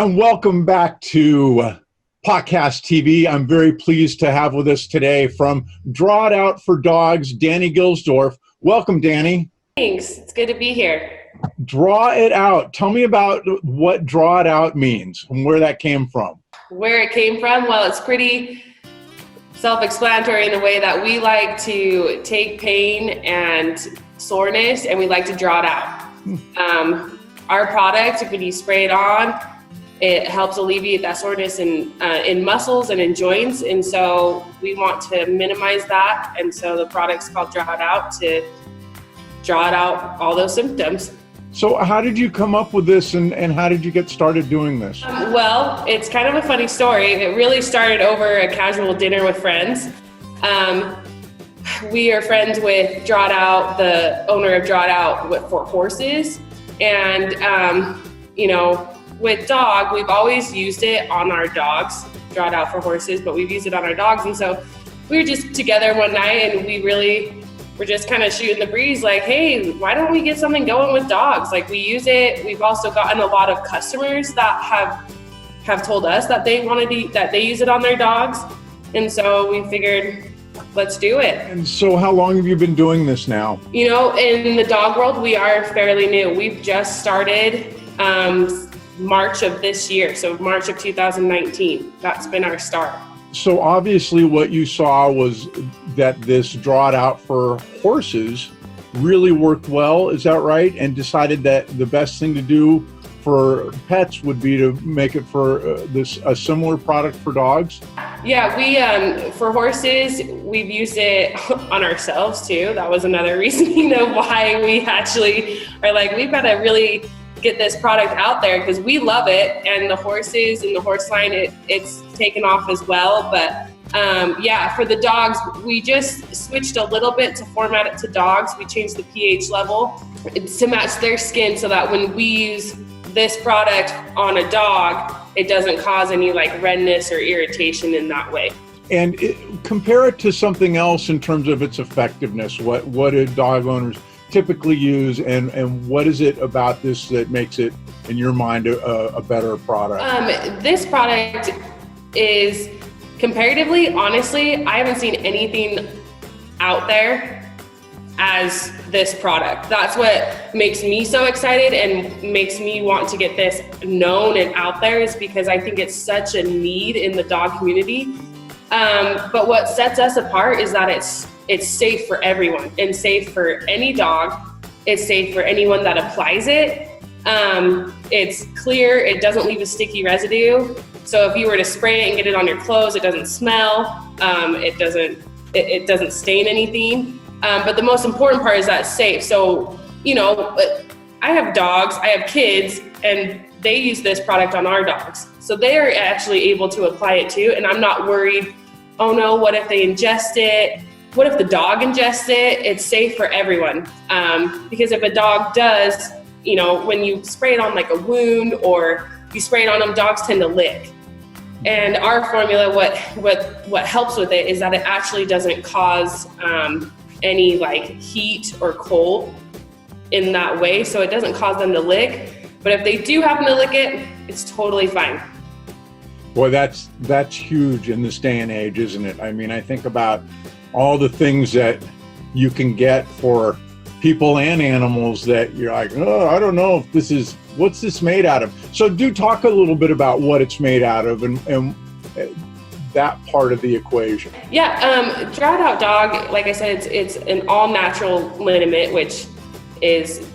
And welcome back to PAW Cast TV. I'm very pleased to have with us today from Draw It Out for Dogs, Danny Gilsdorf. Welcome, Danny. Thanks. It's good to be here. Draw It Out. Tell me about what Draw It Out means and where that came from. Where it came from? Well, it's pretty self-explanatory in the way that we like to take pain and soreness and we like to draw it out. Our product, when you spray it on, it helps alleviate that soreness in muscles and in joints. And so we want to minimize that. And so the product's called Draw It Out to draw it out all those symptoms. So how did you come up with this and how did you get started doing this? Well, it's kind of a funny story. It really started over a casual dinner with friends. We are friends with Draw It Out, the owner of Draw It Out for horses. And, with dog, we've always used it on our dogs, Draw It Out for horses, but we've used it on our dogs. And so we were just together one night and we really were just kind of shooting the breeze like, hey, why don't we get something going with dogs? Like, we use it. We've also gotten a lot of customers that have told us that they that they use it on their dogs. And so we figured, let's do it. And so how long have you been doing this now? In the dog world, we are fairly new. We've just started March of this year, so March of 2019. That's been our start. So obviously what you saw was that this Draw It Out for horses really worked well, is that right? And decided that the best thing to do for pets would be to make it for a similar product for dogs? Yeah, we for horses, we've used it on ourselves too. That was another reason, why we actually are like, we've got to really get this product out there because we love it, and the horses and the horse line, it's taken off as well. But for the dogs, we just switched a little bit to format it to dogs. We changed the pH level to match their skin so that when we use this product on a dog, it doesn't cause any like redness or irritation in that way. And compare it to something else in terms of its effectiveness. What do dog owners typically use, and what is it about this that makes it, in your mind, a better product? This product is comparatively, honestly, I haven't seen anything out there as this product. That's what makes me so excited and makes me want to get this known and out there, is because I think it's such a need in the dog community. But what sets us apart is that it's safe for everyone and safe for any dog. It's safe for anyone that applies it. It's clear, it doesn't leave a sticky residue. So if you were to spray it and get it on your clothes, it doesn't smell, it doesn't stain anything. But the most important part is that it's safe. So, I have dogs, I have kids, and they use this product on our dogs. So they are actually able to apply it too. And I'm not worried, oh no, what if they ingest it? What if the dog ingests it? It's safe for everyone. Because if a dog does, when you spray it on like a wound or you spray it on them, dogs tend to lick. And our formula, what helps with it is that it actually doesn't cause any like heat or cold in that way. So it doesn't cause them to lick. But if they do happen to lick it, it's totally fine. Boy, that's huge in this day and age, isn't it? I mean, I think about all the things that you can get for people and animals that you're like, oh, I don't know if what's this made out of? So do talk a little bit about what it's made out of and that part of the equation. Yeah, Draw It Out Dog, like I said, it's an all-natural liniment, which is,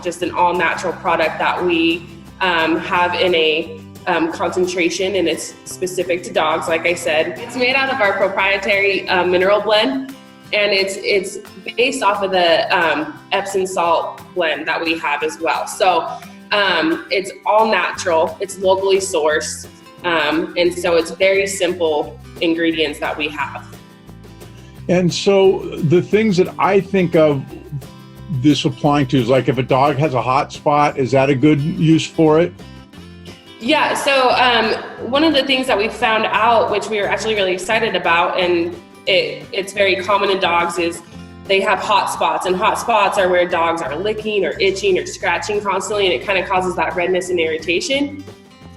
just an all-natural product that we have in a concentration, and it's specific to dogs. Like I said, it's made out of our proprietary mineral blend, and it's based off of the Epsom salt blend that we have as well. So it's all natural, it's locally sourced, and so it's very simple ingredients that we have. And so the things that I think of this applying to is like if a dog has a hot spot, is that a good use for it? Yeah, so one of the things that we found out, which we were actually really excited about, and it's very common in dogs, is they have hot spots, and hot spots are where dogs are licking or itching or scratching constantly, and it kind of causes that redness and irritation.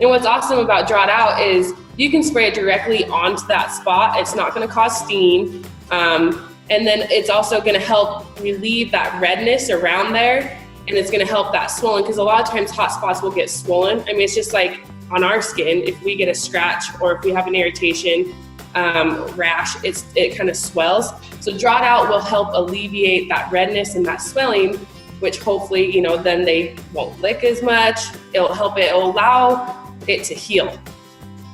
And what's awesome about Draw It Out is you can spray it directly onto that spot. It's not going to cause sting. And then it's also going to help relieve that redness around there. And it's going to help that swelling, because a lot of times hot spots will get swollen. I mean, it's just like on our skin, if we get a scratch or if we have an irritation, rash, it kind of swells. So Draw It Out will help alleviate that redness and that swelling, which hopefully, you know, then they won't lick as much. It'll allow it to heal.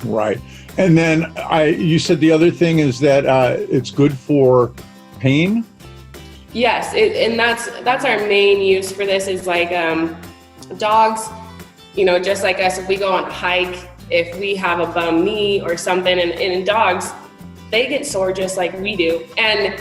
Right. And then you said the other thing is that it's good for pain? Yes, and that's our main use for this is like dogs, you know, just like us, if we go on a hike, if we have a bum knee or something, and in dogs, they get sore just like we do. And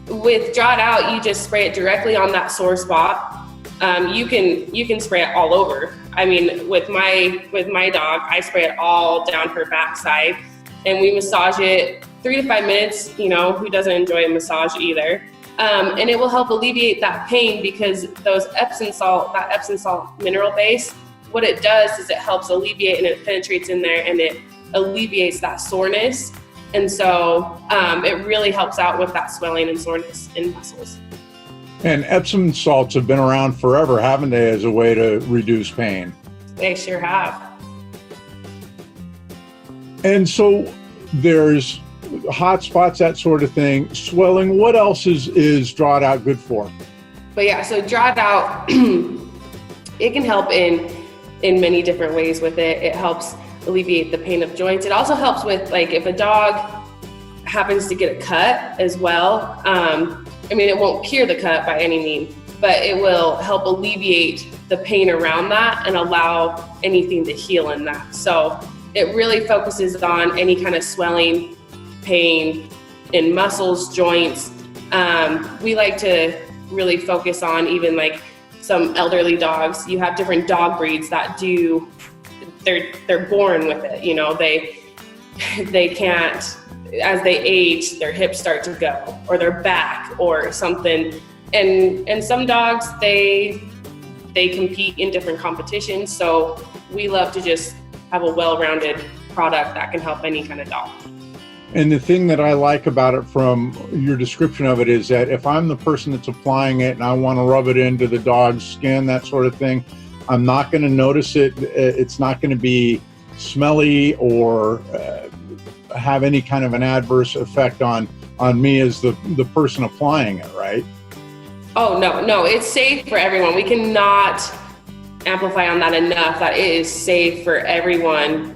with Draw It Out, you just spray it directly on that sore spot. You can spray it all over. I mean, with my dog, I spray it all down her backside, and we massage it 3 to 5 minutes. You know, who doesn't enjoy a massage either? And it will help alleviate that pain, because those Epsom salt mineral base, what it does is it helps alleviate, and it penetrates in there and it alleviates that soreness. And so it really helps out with that swelling and soreness in muscles. And Epsom salts have been around forever, haven't they, as a way to reduce pain? They sure have. And so there's hot spots, that sort of thing, swelling. What else is Draw It Out good for? But yeah, so Draw It Out, it can help in many different ways with it. It helps alleviate the pain of joints. It also helps with, like, if a dog happens to get a cut as well. I mean, it won't cure the cut by any means, but it will help alleviate the pain around that and allow anything to heal in that. So it really focuses on any kind of swelling, pain in muscles, joints. We like to really focus on even like some elderly dogs. You have different dog breeds that they're born with it. You know, they can't, as they age, their hips start to go, or their back or something. And some dogs, they compete in different competitions. So we love to just have a well-rounded product that can help any kind of dog. And the thing that I like about it from your description of it is that if I'm the person that's applying it and I want to rub it into the dog's skin, that sort of thing, I'm not going to notice it. It's not going to be smelly or have any kind of an adverse effect on me as the person applying it, right? Oh, no, it's safe for everyone. We cannot amplify on that enough, that it is safe for everyone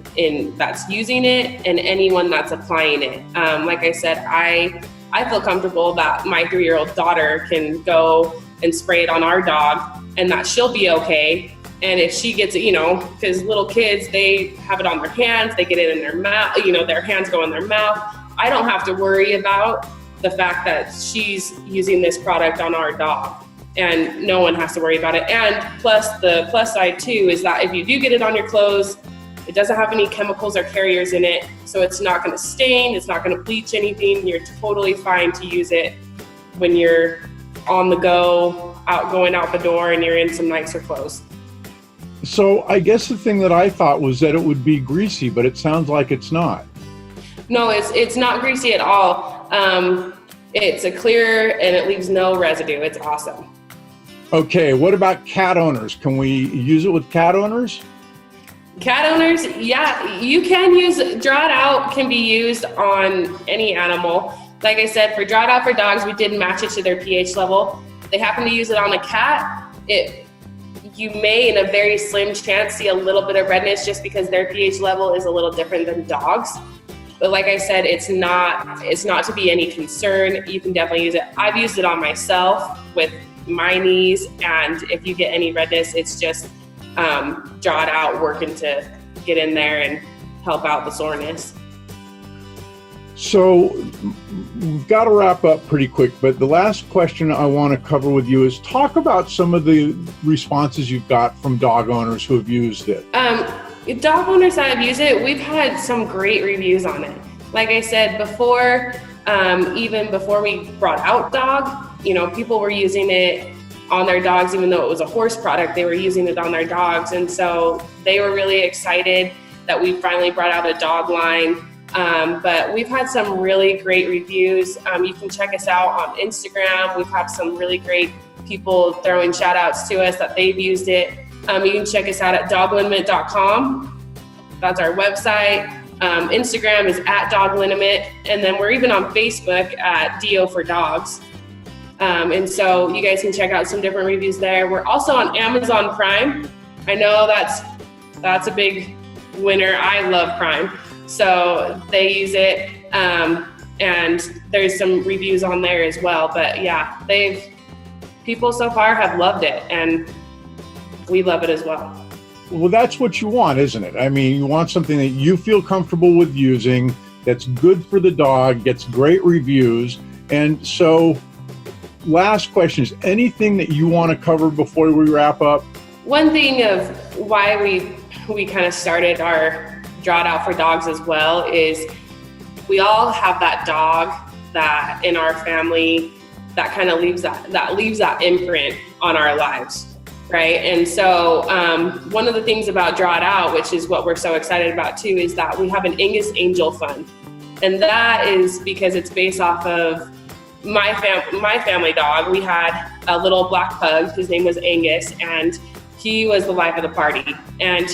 that's using it and anyone that's applying it. Like I said, I feel comfortable that my 3-year-old daughter can go and spray it on our dog and that she'll be okay. And if she gets it, you know, because little kids, they have it on their hands, they get it in their mouth, you know, their hands go in their mouth. I don't have to worry about the fact that she's using this product on our dog, and no one has to worry about it. And plus, the plus side too is that if you do get it on your clothes, it doesn't have any chemicals or carriers in it, so it's not going to stain, it's not going to bleach anything. You're totally fine to use it when you're on the go, going out the door, and you're in some nicer clothes. So I guess the thing that I thought was that it would be greasy, but it sounds like it's not. No, it's not greasy at all. It's a clear and it leaves no residue. It's awesome. Okay, what about cat owners? Can we use it with cat owners? Cat owners, yeah, you can use Draw It Out, can be used on any animal. Like I said, for Draw It Out for dogs, we did match it to their pH level. If they happen to use it on a cat, you may, in a very slim chance, see a little bit of redness just because their pH level is a little different than dogs. But like I said, it's not to be any concern. You can definitely use it. I've used it on myself with my knees, and if you get any redness, it's just Draw It Out working to get in there and help out the soreness. So we've got to wrap up pretty quick, but the last question I want to cover with you is talk about some of the responses you've got from dog owners who have used it. Dog owners that have used it, we've had some great reviews on it. Like I said before, even before we brought out dog, you know, people were using it on their dogs. Even though it was a horse product, they were using it on their dogs. And so they were really excited. that we finally brought out a dog line. But we've had some really great reviews. You can check us out on Instagram. We've had some really great people throwing shout outs to us that they've used it. You can check us out at dogliniment.com. That's our website. Instagram is at dogliniment. And then we're even on Facebook at DO for Dogs. And so you guys can check out some different reviews there. We're also on Amazon Prime. I know that's a big winner. I love Prime. So they use it. And there's some reviews on there as well. But yeah, people so far have loved it, and we love it as well. Well, that's what you want, isn't it? I mean, you want something that you feel comfortable with using, that's good for the dog, gets great reviews. And so, last question is, anything that you want to cover before we wrap up? One thing of why we kind of started our Draw It Out for Dogs as well is we all have that dog that in our family that kind of leaves that imprint on our lives, right? And so one of the things about Draw It Out, which is what we're so excited about too, is that we have an Angus Angel Fund. And that is because it's based off of my family dog. We had a little black pug, his name was Angus, and he was the life of the party. And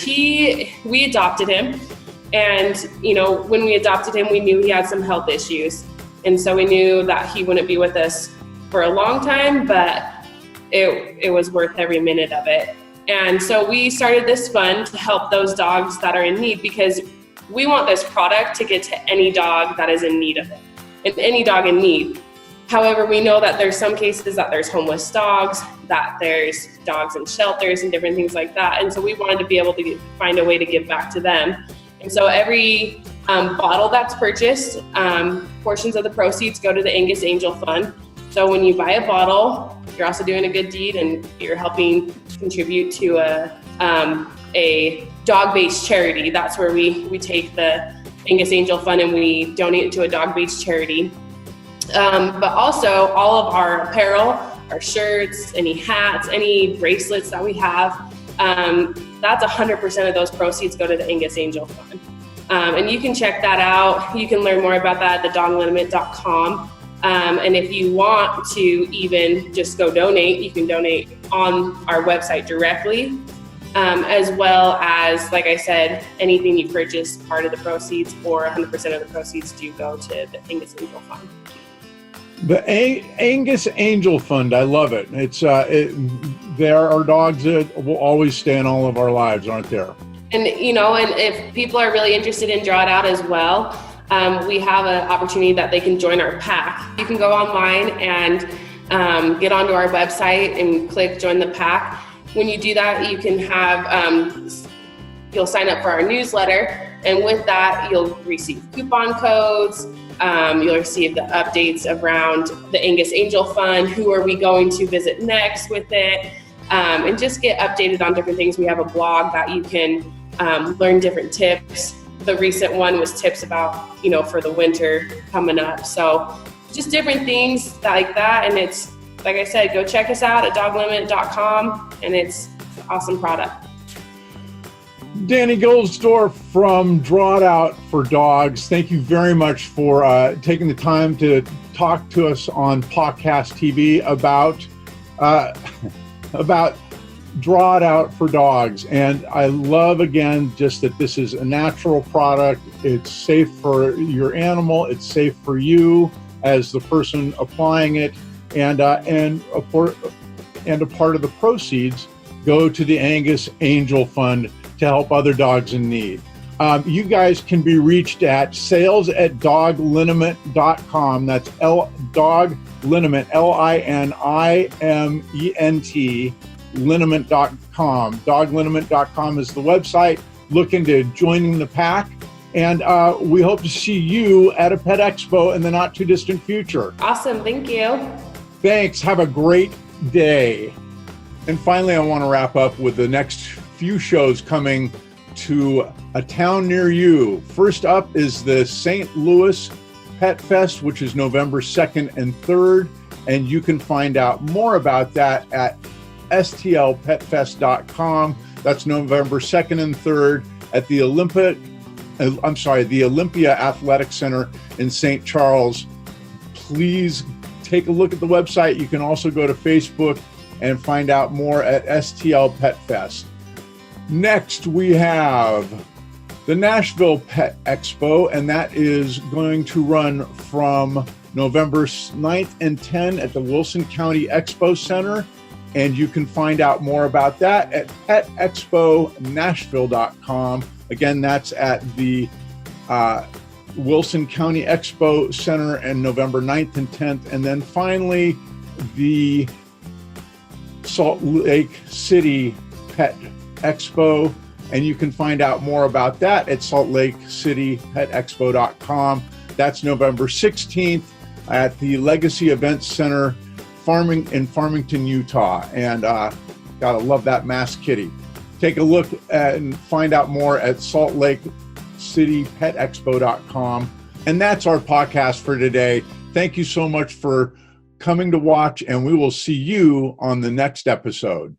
we adopted him. And, when we adopted him, we knew he had some health issues. And so we knew that he wouldn't be with us for a long time, but it was worth every minute of it. And so we started this fund to help those dogs that are in need, because we want this product to get to any dog that is in need of it, and any dog in need. However, we know that there's some cases that there's homeless dogs, that there's dogs in shelters and different things like that. And so we wanted to be able to find a way to give back to them. And so every bottle that's purchased, portions of the proceeds go to the Angus Angel Fund. So when you buy a bottle, you're also doing a good deed, and you're helping contribute to a dog-based charity. That's where we take the Angus Angel Fund and we donate it to a dog-based charity. But also all of our apparel, our shirts, any hats, any bracelets that we have, that's 100% of those proceeds go to the Angus Angel Fund. And you can check that out. You can learn more about that at dogliniment.com. And if you want to even just go donate, you can donate on our website directly, as well as, like I said, anything you purchase, part of the proceeds or 100% of the proceeds do go to the Angus Angel Fund. The Angus Angel Fund, I love it. There are dogs that will always stay in all of our lives, aren't there? And and if people are really interested in Draw It Out as well, we have an opportunity that they can join our pack. You can go online and get onto our website and click join the pack. When you do that, you can have you'll sign up for our newsletter, and with that, you'll receive coupon codes. You'll receive the updates around the Angus Angel Fund, who are we going to visit next with it, and just get updated on different things. We have a blog that you can learn different tips. The recent one was tips about, for the winter coming up. So just different things like that. And it's, like I said, go check us out at dogliniment.com, and it's an awesome product. Danny Goldsdorf from Draw It Out for Dogs, thank you very much for taking the time to talk to us on PAW Cast TV about Draw It Out for Dogs. And I love, again, just that this is a natural product. It's safe for your animal. It's safe for you as the person applying it. And a part of the proceeds go to the Angus Angel Fund to help other dogs in need. You guys can be reached at sales@dogliniment.com. That's dogliniment, LINIMENT, liniment.com. Dogliniment.com is the website. Look into joining the pack. And we hope to see you at a pet expo in the not too distant future. Awesome, thank you. Thanks, have a great day. And finally, I want to wrap up with the next few shows coming to a town near you. First up is the St. Louis Pet Fest, which is November 2nd and 3rd. And you can find out more about that at stlpetfest.com. That's November 2nd and 3rd at the Olympia Athletic Center in St. Charles. Please take a look at the website. You can also go to Facebook and find out more at STL Pet Fest. Next, we have the Nashville Pet Expo, and that is going to run from November 9th and 10th at the Wilson County Expo Center. And you can find out more about that at petexponashville.com. Again, that's at the Wilson County Expo Center on November 9th and 10th. And then finally, the Salt Lake City Pet Expo. And you can find out more about that at saltlakecitypetexpo.com. That's November 16th at the Legacy Events Center in Farmington, Utah. And gotta love that masked kitty. Take a look at and find out more at saltlakecitypetexpo.com. And that's our podcast for today. Thank you so much for coming to watch, and we will see you on the next episode.